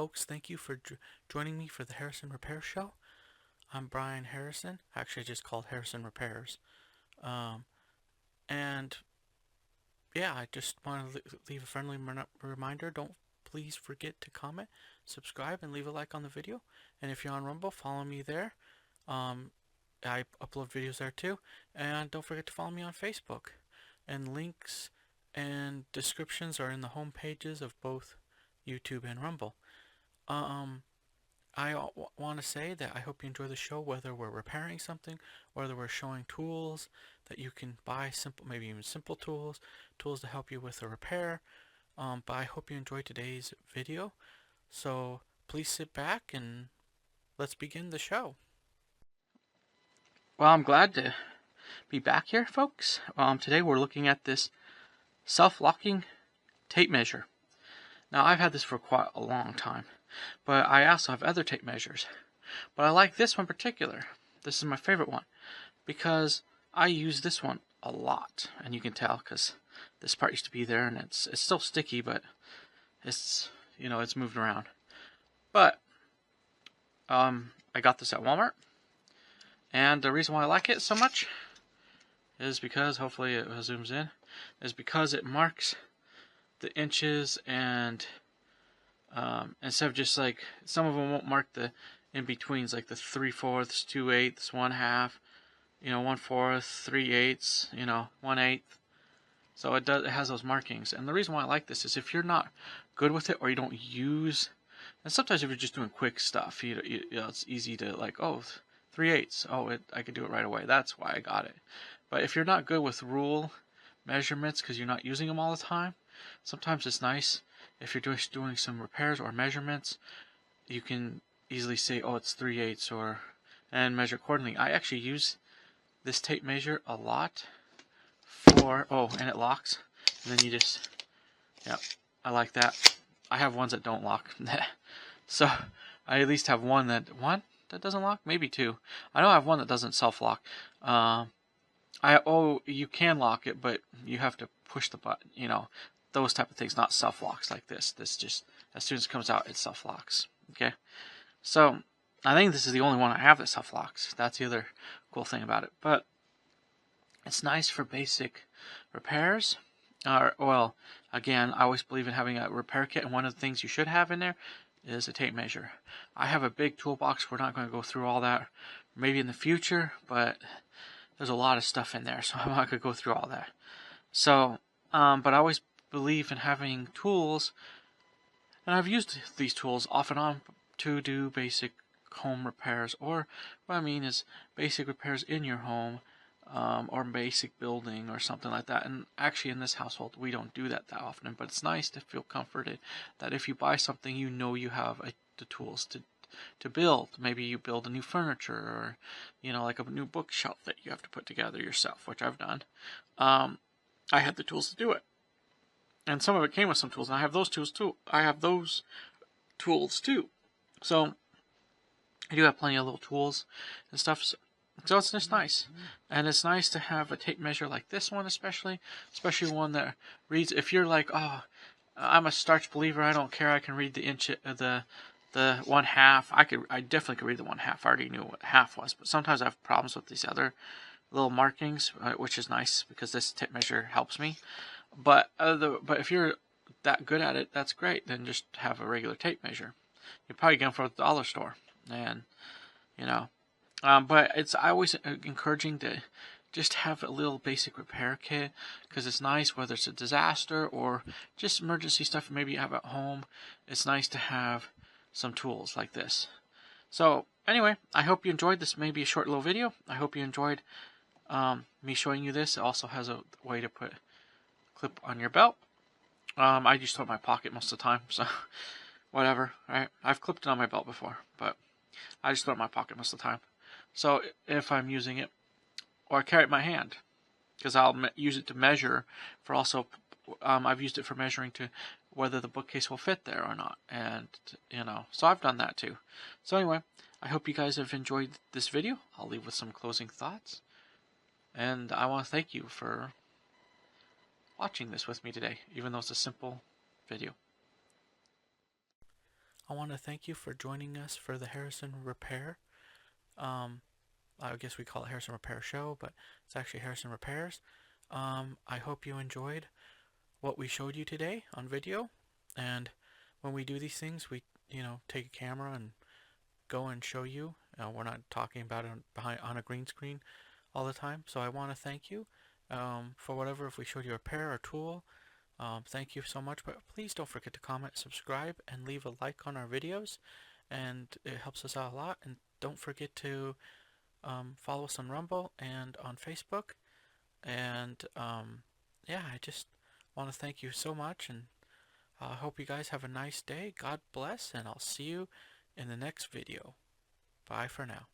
folks. Thank you for joining me for the Harrison Repair Show. I'm Brian Harrison. Actually, I just called Harrison Repairs. Um, and yeah, I just want to leave a friendly reminder. Don't please forget to comment, subscribe, and leave a like on the video. And if you're on Rumble, follow me there. Um, I upload videos there too. And don't forget to follow me on Facebook. And links and descriptions are in the home pages of both YouTube and Rumble. Um, I want to say that I hope you enjoy the show, whether we're repairing something, whether we're showing tools that you can buy, simple, maybe even simple tools, tools to help you with a repair. But I hope you enjoy today's video. So please sit back and let's begin the show. Well, I'm glad to be back here, folks. Today we're looking at this self-locking tape measure. Now, I've had this for quite a long time, but I also have other tape measures. But I like this one particular. This is my favorite one because I use this one a lot, and you can tell because this part used to be there, and it's still sticky, but it's it's moved around. But I got this at Walmart, and the reason why I like it so much is because, hopefully it zooms in, is because it marks the inches, and instead of just like some of them won't mark the in-betweens, like the 3/4, 2/8, 1/2, 1/4, 3/8, 1/8. So it has those markings. And the reason why I like this is if you're not good with it, or you don't use, and sometimes if you're just doing quick stuff, it's easy to like, oh, 3/8, I could do it right away. That's why I got it. But if you're not good with rule measurements because you're not using them all the time, sometimes it's nice if you're doing some repairs or measurements, you can easily say, oh, it's 3/8, and measure accordingly. I actually use this tape measure a lot and it locks, and then you just, I like that. I have ones that don't lock. So I at least have one that doesn't lock, maybe two. I know I have one that doesn't self-lock. You can lock it, but you have to push the button, those type of things, not self-locks like this. This just, as soon as it comes out, it self-locks. Okay, so I think this is the only one I have that self-locks. That's the other cool thing about it. But it's nice for basic repairs. Again, I always believe in having a repair kit, and one of the things you should have in there is a tape measure. I have a big toolbox. We're not going to go through all that, maybe in the future, but there's a lot of stuff in there, so I'm not going to go through all that. So, but I always believe in having tools, and I've used these tools off and on to do basic home repairs, or what I mean is basic repairs in your home, or basic building or something like that. And actually in this household we don't do that often, but it's nice to feel comforted that if you buy something, you have the tools to build. Maybe you build a new furniture, or like a new bookshelf that you have to put together yourself, which I've done. I had the tools to do it, and some of it came with some tools, and I have those tools too. So I do have plenty of little tools and stuff. So it's just nice, and it's nice to have a tape measure like this one, especially one that reads. If you're like, oh, I'm a starch believer, I don't care, I can read the inch, the 1/2. I definitely could read the 1/2. I already knew what half was, but sometimes I have problems with these other little markings, which is nice because this tape measure helps me. But if you're that good at it, that's great. Then just have a regular tape measure. You're probably going for the dollar store, and but it's always encouraging to just have a little basic repair kit, because it's nice whether it's a disaster or just emergency stuff maybe you have at home. It's nice to have some tools like this. So anyway, I hope you enjoyed this, maybe a short little video. I hope you enjoyed me showing you this. It also has a way to put a clip on your belt. I just throw it in my pocket most of the time, so whatever. Right? I've clipped it on my belt before, but I just throw it in my pocket most of the time. So if I'm using it, or I carry it in my hand, because I'll use it to measure for also, I've used it for measuring to whether the bookcase will fit there or not, and so I've done that too. So anyway, I hope you guys have enjoyed this video. I'll leave with some closing thoughts, and I want to thank you for watching this with me today, even though it's a simple video. I want to thank you for joining us for the Harrison Repair. I guess we call it Harrison Repair Show, but it's actually Harrison Repairs. I hope you enjoyed what we showed you today on video. And when we do these things, we take a camera and go and show you. We're not talking about it on a green screen all the time. So I want to thank you for whatever. If we showed you a repair or tool, thank you so much. But please don't forget to comment, subscribe, and leave a like on our videos, and it helps us out a lot. And don't forget to follow us on Rumble and on Facebook. And yeah, I just want to thank you so much, and I hope you guys have a nice day. God bless, and I'll see you in the next video. Bye for now.